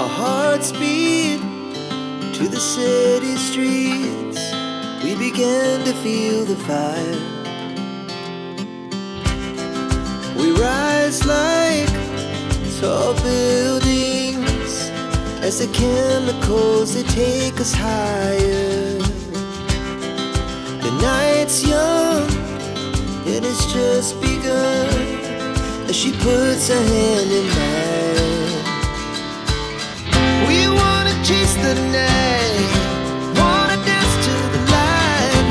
Our hearts beat to the city streets. We began to feel the fire. We rise like tall buildings as the chemicals, they take us higher. The night's young and it's just begun as she puts her hand in mine. We wanna chase the night, wanna dance to the light,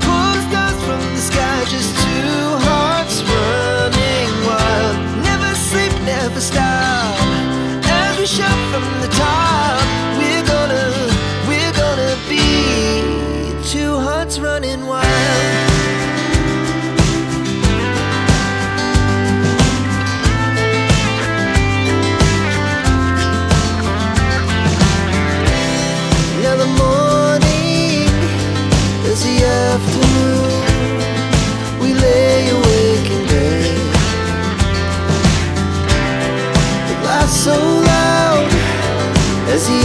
pull the stars from the sky, just two hearts running wild. Never sleep, never stop, as we shout from the top. We're gonna be two hearts running wild. Afternoon, we lay awake in bed. The laughs so loud as the